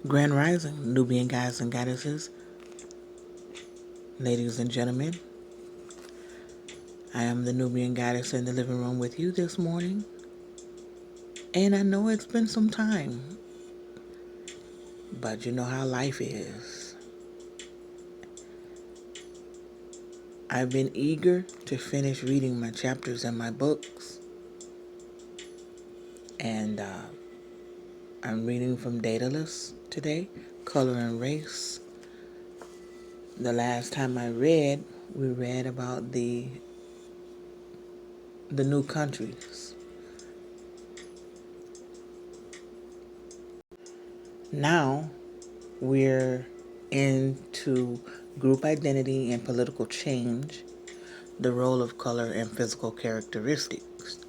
Grand Rising, Nubian guys and goddesses, ladies and gentlemen. I am the Nubian goddess in the living room with you this morning. And I know it's been some time, but you know how life is. I've been eager to finish reading my chapters in my books. And I'm reading from Daedalus today, Color and Race. The last time we read about the new countries. Now we're into group identity and political change, the role of color and physical characteristics.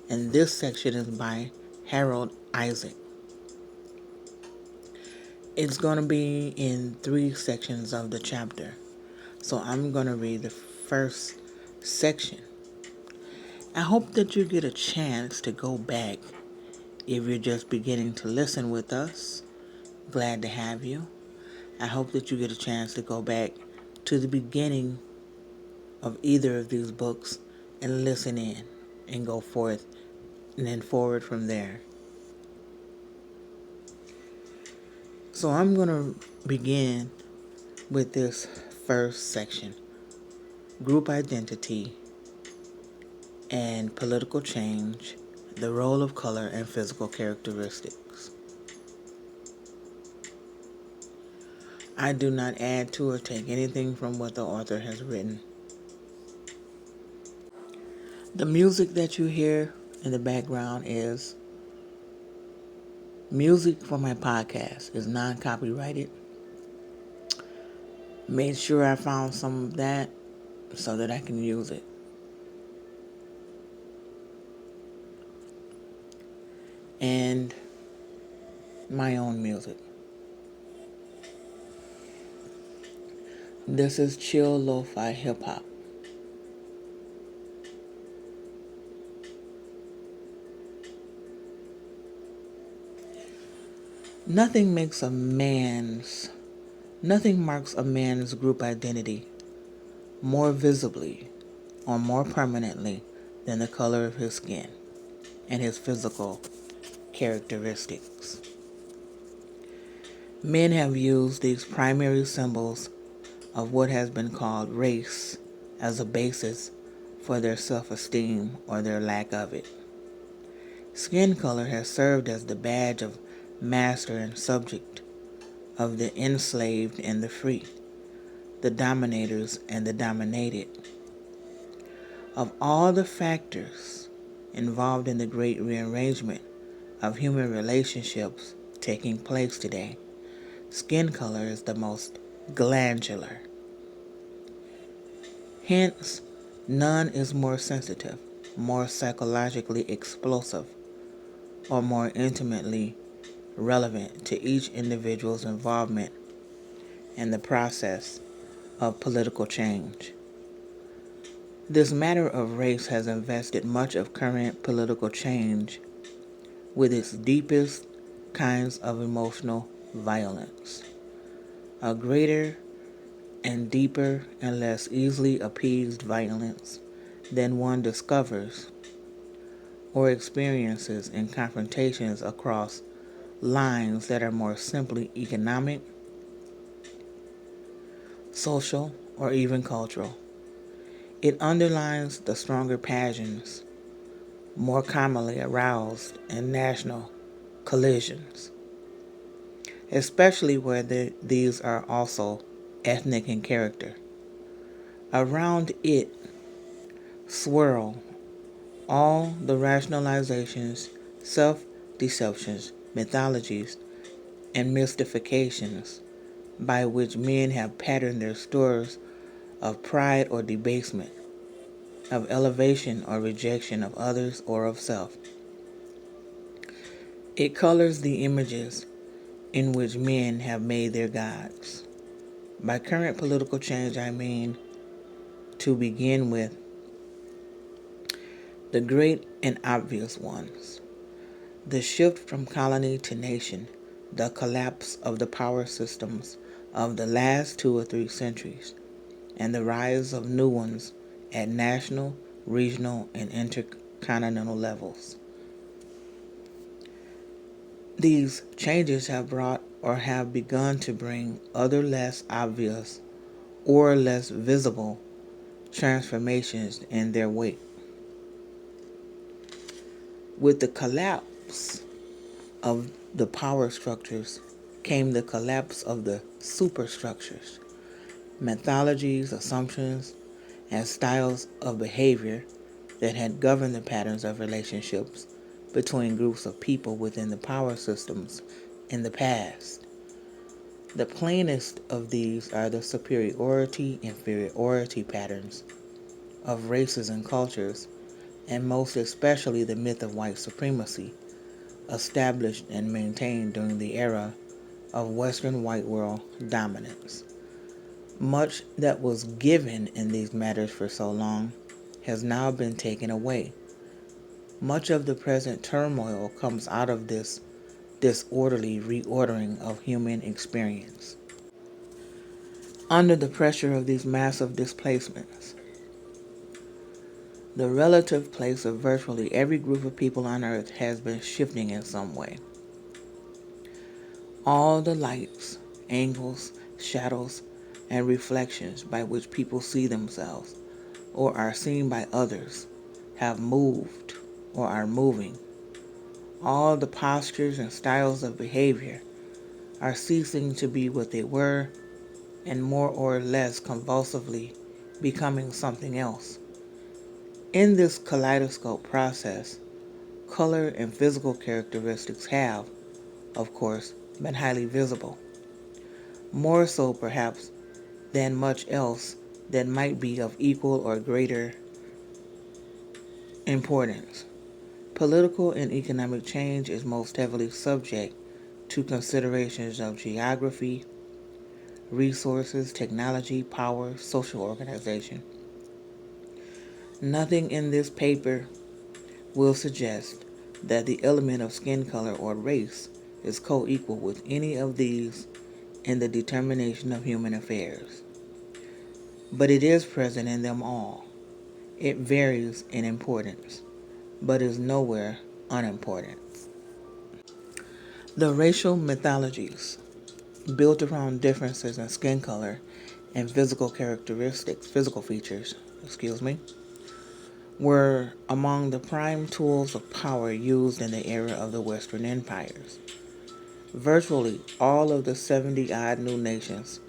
And this section is by Harold Isaac. It's going to be in 3 sections of the chapter. So I'm going to read the first section. I hope that you get a chance to go back if you're just beginning to listen with us. Glad to have you. I hope that you get a chance to go back to the beginning of either of these books and listen in and go forth and then forward from there. So I'm going to begin with this first section, group identity and political change, the role of color and physical characteristics. I do not add to or take anything from what the author has written. The music that you hear in the background is music for my podcast. It's non-copyrighted. Made sure I found some of that so that I can use it. And my own music. This is chill lo-fi hip-hop. Nothing marks a man's group identity more visibly or more permanently than the color of his skin and his physical characteristics. Men have used these primary symbols of what has been called race as a basis for their self-esteem or their lack of it. Skin color has served as the badge of master and subject, of the enslaved and the free, the dominators and the dominated. Of all the factors involved in the great rearrangement of human relationships taking place today, skin color is the most glandular. Hence, none is more sensitive, more psychologically explosive, or more intimately relevant to each individual's involvement in the process of political change. This matter of race has invested much of current political change with its deepest kinds of emotional violence. A greater and deeper and less easily appeased violence than one discovers or experiences in confrontations across lines that are more simply economic, social, or even cultural. It underlines the stronger passions more commonly aroused in national collisions, especially where these are also ethnic in character. Around it swirl all the rationalizations, self-deceptions, mythologies, and mystifications by which men have patterned their stores of pride or debasement, of elevation or rejection of others or of self. It colors the images in which men have made their gods. By current political change, I mean, to begin with, the great and obvious ones. The shift from colony to nation, the collapse of the power systems of the last 2 or 3 centuries and the rise of new ones at national, regional, and intercontinental levels. These changes have brought or have begun to bring other less obvious or less visible transformations in their wake. With the collapse of the power structures came the collapse of the superstructures, methodologies, assumptions, and styles of behavior that had governed the patterns of relationships between groups of people within the power systems in the past. The plainest of these are the superiority-inferiority patterns of races and cultures, and most especially the myth of white supremacy, established and maintained during the era of Western white world dominance. Much that was given in these matters for so long has now been taken away. Much of the present turmoil comes out of this disorderly reordering of human experience. Under the pressure of these massive displacements, the relative place of virtually every group of people on earth has been shifting in some way. All the lights, angles, shadows, and reflections by which people see themselves or are seen by others have moved or are moving. All the postures and styles of behavior are ceasing to be what they were and more or less convulsively becoming something else. In this kaleidoscope process, color and physical characteristics have, of course, been highly visible, more so perhaps than much else that might be of equal or greater importance. Political and economic change is most heavily subject to considerations of geography, resources, technology, power, social organization. Nothing in this paper will suggest that the element of skin color or race is co-equal with any of these in the determination of human affairs. But it is present in them all. It varies in importance, but is nowhere unimportant. The racial mythologies built around differences in skin color and physical features, were among the prime tools of power used in the era of the Western empires. Virtually all of the 70-odd new nations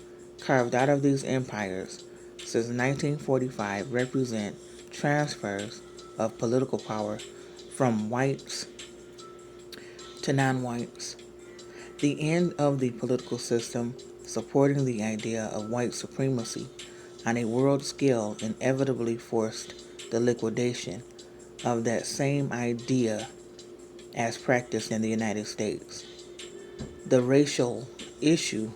carved out of these empires since 1945 represent transfers of political power from whites to non-whites. The end of the political system supporting the idea of white supremacy on a world scale inevitably forced the liquidation of that same idea as practiced in the United States. The racial issue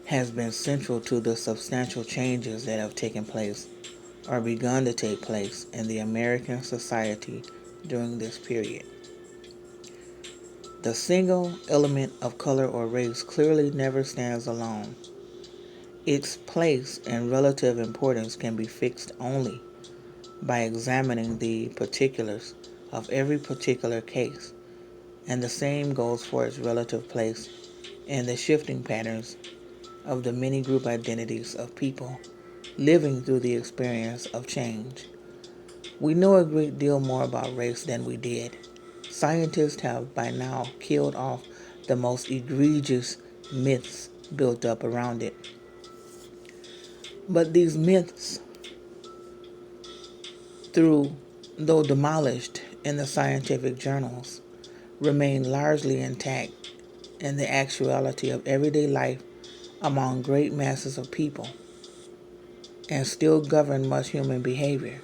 has been central to the substantial changes that have taken place or begun to take place in the American society during this period. The single element of color or race clearly never stands alone. Its place and relative importance can be fixed only by examining the particulars of every particular case, and the same goes for its relative place in the shifting patterns of the many group identities of people living through the experience of change. We know a great deal more about race than we did. Scientists have by now killed off the most egregious myths built up around it. But these myths, though demolished in the scientific journals, remain largely intact in the actuality of everyday life among great masses of people and still govern much human behavior.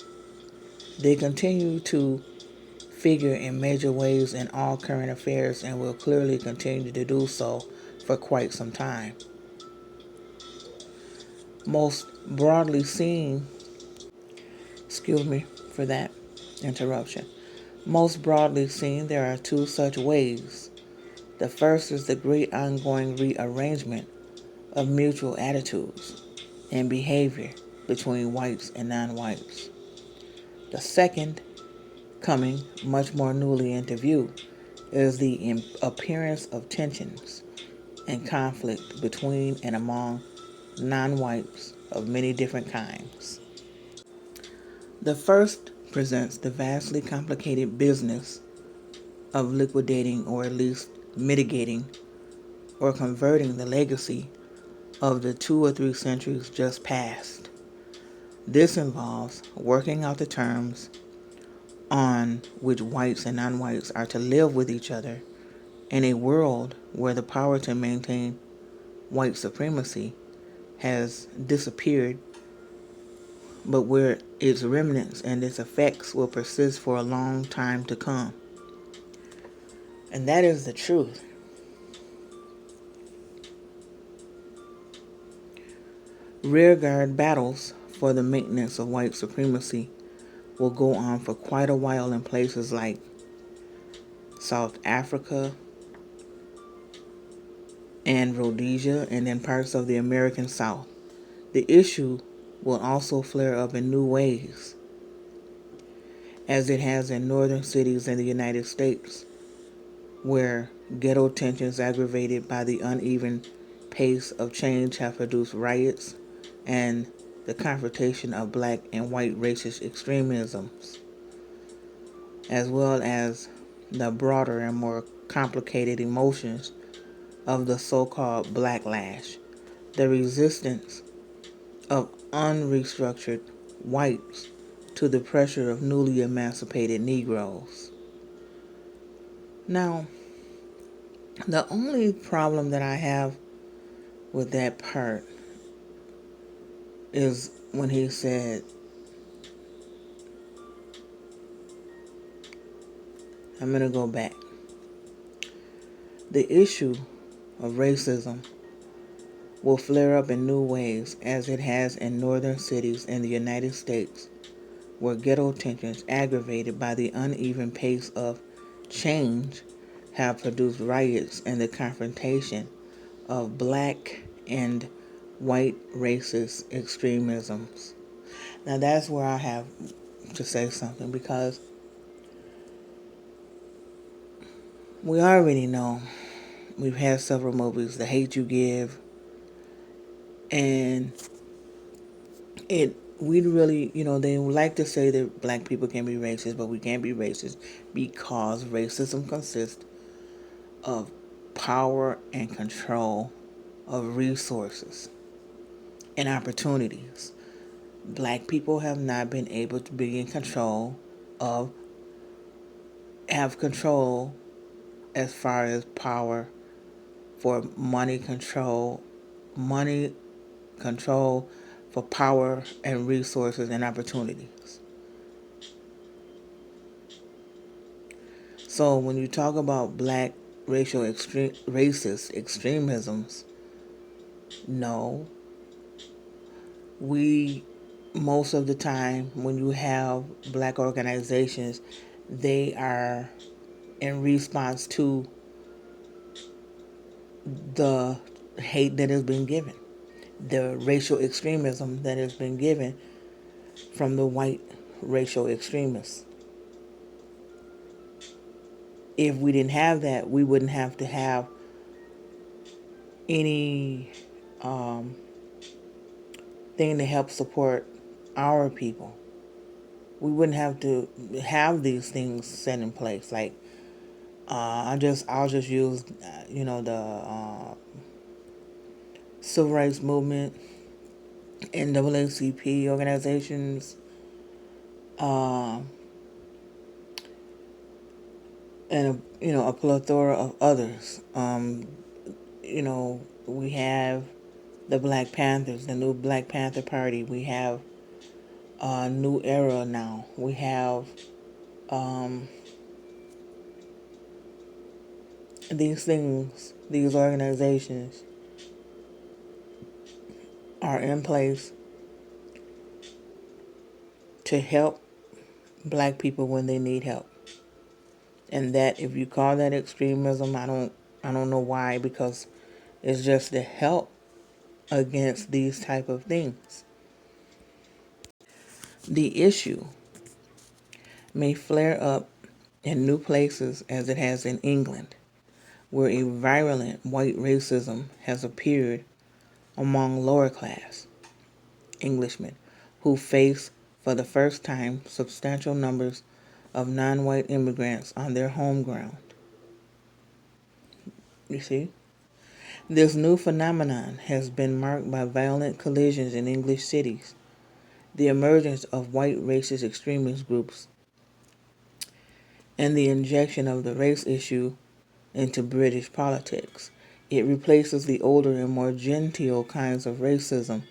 They continue to figure in major ways in all current affairs and will clearly continue to do so for quite some time. Most broadly seen, excuse me for that interruption. Most broadly seen, there are two such ways The first is the great ongoing rearrangement of mutual attitudes and behavior between whites and non-whites. The second, coming much more newly into view, is the appearance of tensions and conflict between and among non-whites of many different kinds. The first presents the vastly complicated business of liquidating or at least mitigating or converting the legacy of the 2 or 3 centuries just past. This involves working out the terms on which whites and non-whites are to live with each other in a world where the power to maintain white supremacy has disappeared, but where its remnants and its effects will persist for a long time to come. And that is the truth. Rearguard battles for the maintenance of white supremacy will go on for quite a while in places like South Africa and Rhodesia and in parts of the American South. The issue will also flare up in new ways, as it has in northern cities in the United States, where ghetto tensions aggravated by the uneven pace of change have produced riots and the confrontation of black and white racist extremisms, as well as the broader and more complicated emotions of the so-called blacklash, the resistance of unrestructured whites to the pressure of newly emancipated Negroes. Now, the only problem that I have with that part is when he said, I'm going to go back. The issue of racism will flare up in new ways as it has in northern cities in the United States, where ghetto tensions aggravated by the uneven pace of change have produced riots and the confrontation of black and white racist extremisms. Now that's where I have to say something, because we already know, we've had several movies, The Hate You Give, and we really, they like to say that black people can be racist, but we can't be racist because racism consists of power and control of resources and opportunities. Black people have not been able to be in control of, have control as far as power for money control for power and resources and opportunities. So when you talk about black racist extremisms, no, we, most of the time when you have black organizations, they are in response to the hate that has been given, the racial extremism that has been given from the white racial extremists. If we didn't have that, we wouldn't have to have any thing to help support our people. We wouldn't have to have these things set in place. Like I'll just use the civil rights movement, NAACP organizations, and a plethora of others. We have the Black Panthers, the new Black Panther Party. We have a new era now. We have these things, these organizations are in place to help black people when they need help. And that, if you call that extremism, I don't know why, because it's just to help against these type of things. The issue may flare up in new places as it has in England, where a virulent white racism has appeared among lower class Englishmen who face for the first time substantial numbers of non-white immigrants on their home ground. You see? This new phenomenon has been marked by violent collisions in English cities, the emergence of white racist extremist groups, and the injection of the race issue into British politics. It replaces the older and more genteel kinds of racism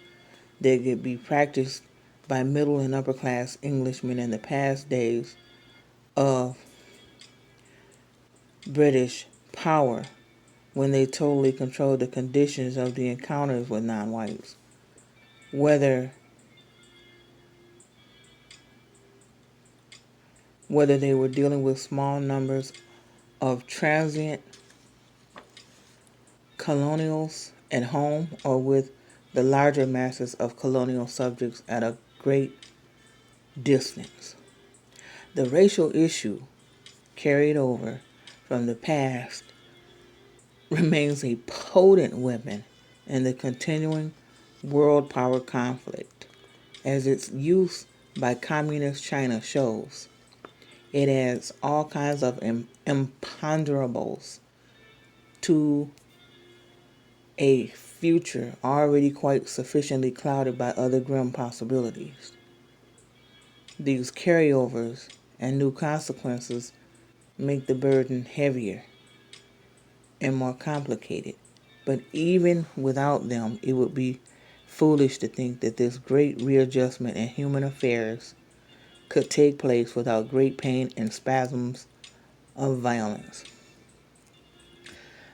that could be practiced by middle and upper class Englishmen in the past days of British power, when they totally controlled the conditions of the encounters with non-whites, whether they were dealing with small numbers of transient colonials at home or with the larger masses of colonial subjects at a great distance. The racial issue carried over from the past remains a potent weapon in the continuing world power conflict, as its use by communist China shows. It adds all kinds of imponderables to a future already quite sufficiently clouded by other grim possibilities. These carryovers and new consequences make the burden heavier and more complicated. But even without them, it would be foolish to think that this great readjustment in human affairs could take place without great pain and spasms of violence.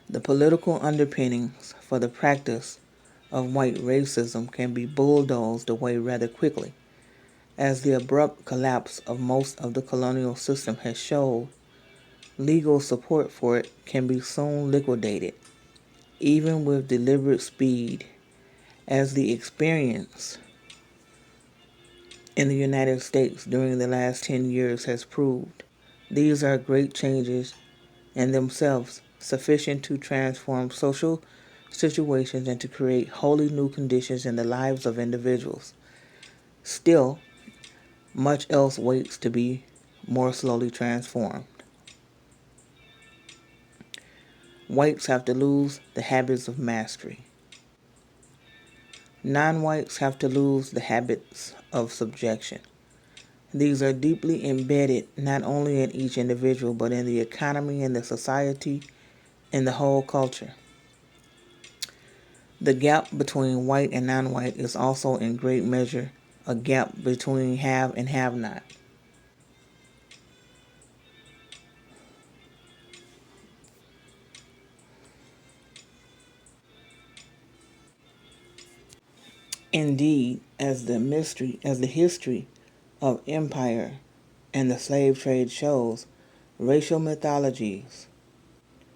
The political underpinnings for the practice of white racism can be bulldozed away rather quickly, as the abrupt collapse of most of the colonial system has shown. Legal support for it can be soon liquidated, even with deliberate speed, as the experience in the United States during the last 10 years has proved. These are great changes in themselves, sufficient to transform social situations and to create wholly new conditions in the lives of individuals. Still, much else waits to be more slowly transformed. Whites have to lose the habits of mastery. Non-whites have to lose the habits of subjection. These are deeply embedded not only in each individual, but in the economy and the society and the whole culture. The gap between white and non-white is also in great measure a gap between have and have not. Indeed, as the history of empire and the slave trade shows, racial mythologies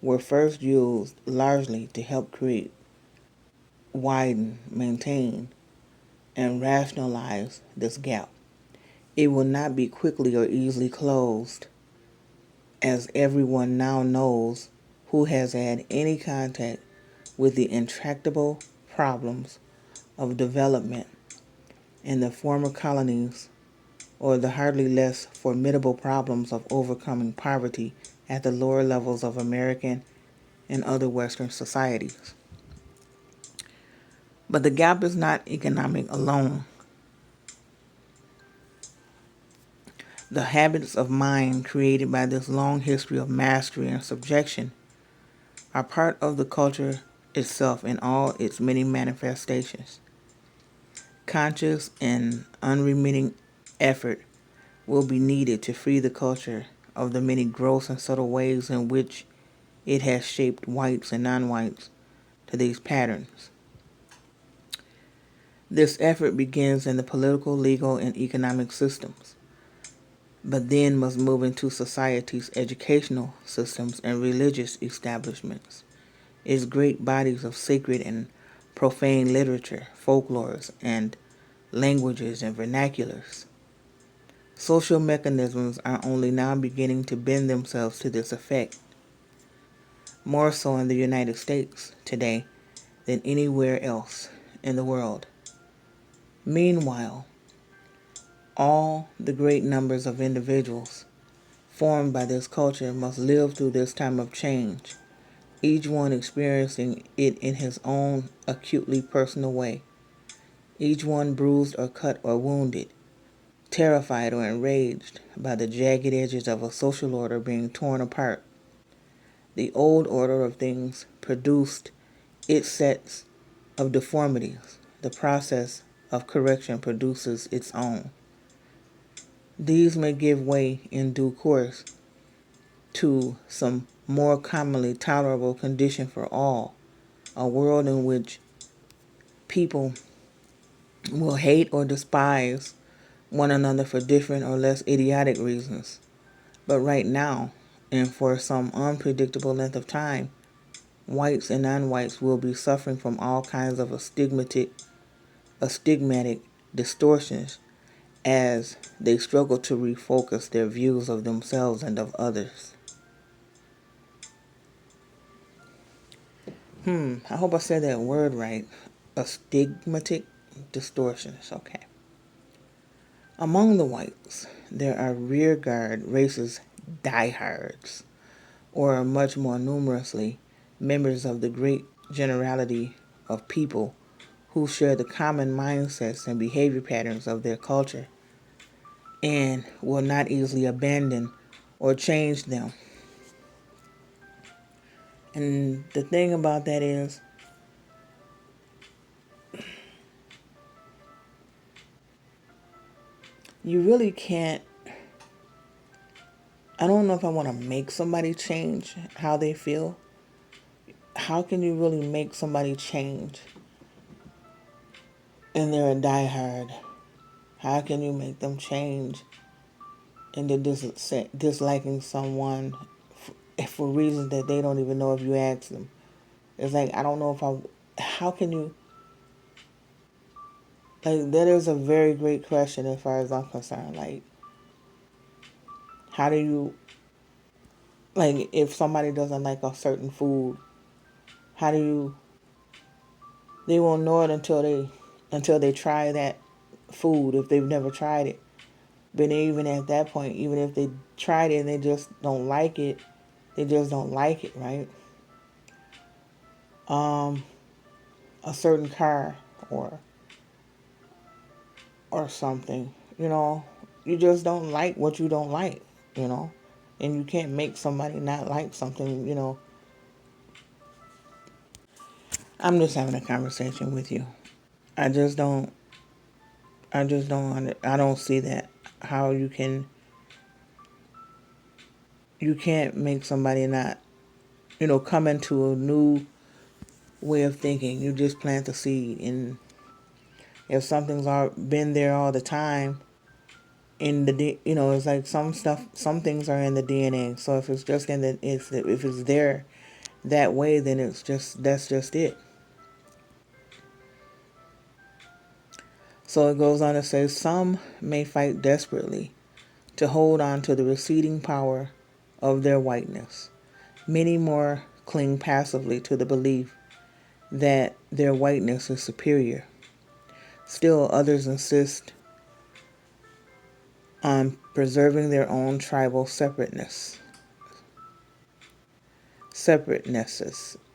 were first used largely to help create, widen, maintain, and rationalize this gap. It will not be quickly or easily closed, as everyone now knows who has had any contact with the intractable problems of development in the former colonies, or the hardly less formidable problems of overcoming poverty at the lower levels of American and other Western societies. But the gap is not economic alone. The habits of mind created by this long history of mastery and subjection are part of the culture itself in all its many manifestations. Conscious and unremitting effort will be needed to free the culture of the many gross and subtle ways in which it has shaped whites and non-whites to these patterns. This effort begins in the political, legal, and economic systems, but then must move into society's educational systems and religious establishments. its great bodies of sacred and profane literature, folklores, and languages and vernaculars. Social mechanisms are only now beginning to bend themselves to this effect, more so in the United States today than anywhere else in the world. Meanwhile, all the great numbers of individuals formed by this culture must live through this time of change, each one experiencing it in his own acutely personal way, each one bruised or cut or wounded, terrified or enraged by the jagged edges of a social order being torn apart. The old order of things produced its sets of deformities. The process of correction produces its own. These may give way in due course to some more commonly tolerable condition for all, a world in which people will hate or despise one another for different or less idiotic reasons. But right now, and for some unpredictable length of time, whites and non-whites will be suffering from all kinds of stigmatic distortions as they struggle to refocus their views of themselves and of others. I hope I said that word right. Astigmatic distortions. Okay. Among the whites, there are rearguard races diehards, or much more numerously, members of the great generality of people who share the common mindsets and behavior patterns of their culture and will not easily abandon or change them. And the thing about that is, you really can't, I don't know if I want to make somebody change how they feel. How can you really make somebody change and they're a diehard? How can you make them change into disliking someone for reasons that they don't even know if you ask them? It's like, I don't know if how can you, like, that is a very great question as far as I'm concerned. Like, how do you, like, if somebody doesn't like a certain food, how do you, they won't know it until they try that food if they've never tried it. But even at that point, even if they tried it and they just don't like it, they just don't like it, right? A certain car or something, you just don't like what you don't like, you know, and you can't make somebody not like something. I'm just having a conversation with you. I just don't. I don't see that how you can't make somebody not come into a new way of thinking. You just plant the seed, and if something's been there all the time in it's like some things are in the DNA. So if it's just if it's there that way, then that's just it. So it goes on to say some may fight desperately to hold on to the receding power of their whiteness. Many more cling passively to the belief that their whiteness is superior. Still, others insist on preserving their own tribal separatenesses,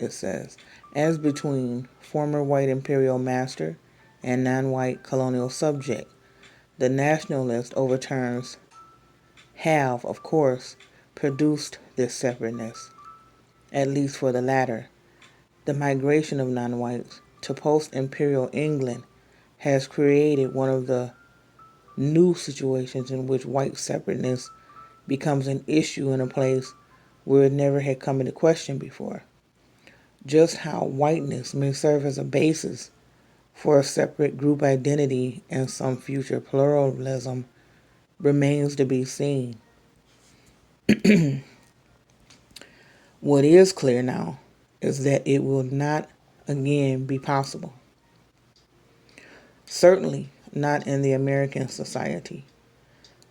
it says, as between former white imperial master and non-white colonial subject. The nationalist overturns have, of course, produced this separateness, at least for the latter. The migration of non-whites to post-imperial England has created one of the new situations in which white separateness becomes an issue in a place where it never had come into question before. Just how whiteness may serve as a basis for a separate group identity and some future pluralism remains to be seen. What is clear now is that it will not again be possible. Certainly not in the American society.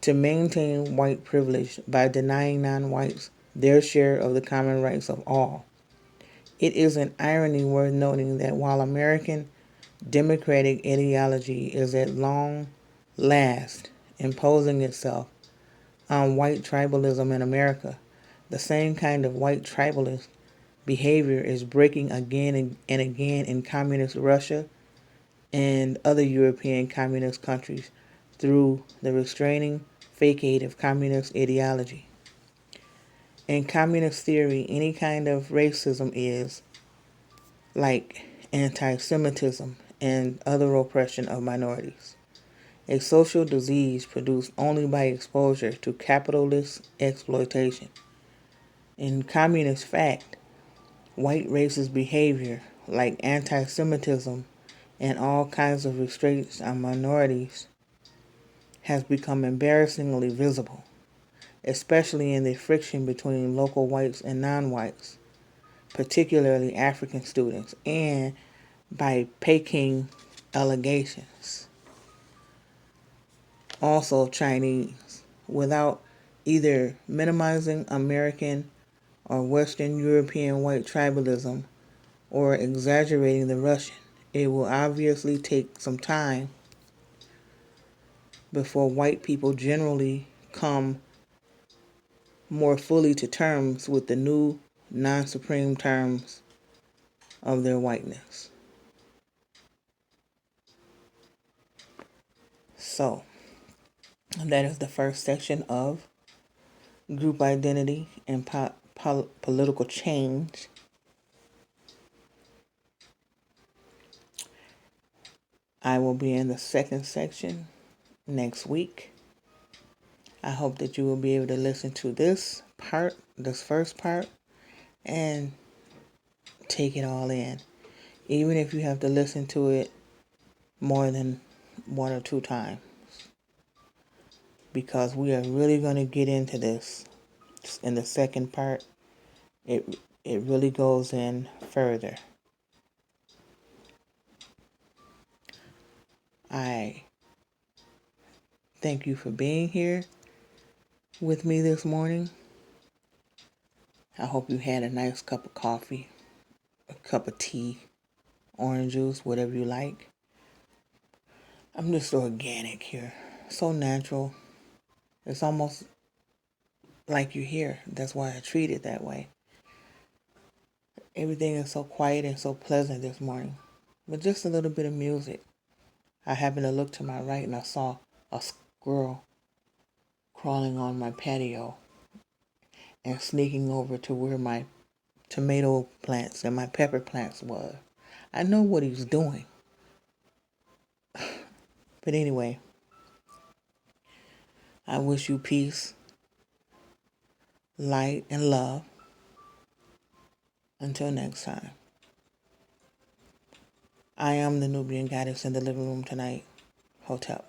To maintain white privilege by denying non-whites their share of the common rights of all. It is an irony worth noting that while American democratic ideology is at long last imposing itself on white tribalism in America, the same kind of white tribalist behavior is breaking again and again in communist Russia and other European communist countries through the restraining facade of communist ideology. In communist theory, any kind of racism is, like anti-Semitism and other oppression of minorities, a social disease produced only by exposure to capitalist exploitation. In communist fact, white racist behavior, like anti-Semitism and all kinds of restraints on minorities, has become embarrassingly visible, especially in the friction between local whites and non-whites, particularly African students, and by Peking allegations, also Chinese, without either minimizing American or Western European white tribalism or exaggerating the Russian. It will obviously take some time before white people generally come more fully to terms with the new non-supreme terms of their whiteness. So, that is the first section of group identity and political change. I will be in the second section next week. I hope that you will be able to listen to this first part, and take it all in. Even if you have to listen to it more than one or two times. Because we are really going to get into this in the second part. It really goes in further. I thank you for being here with me this morning. I hope you had a nice cup of coffee, a cup of tea, orange juice, whatever you like. I'm just so organic here, so natural. It's almost like you're here. That's why I treat it that way. Everything is so quiet and so pleasant this morning, with just a little bit of music. I happened to look to my right and I saw a squirrel crawling on my patio and sneaking over to where my tomato plants and my pepper plants were. I know what he's doing. But anyway, I wish you peace, light, and love. Until next time. I am the Nubian goddess in the living room tonight. Hotel.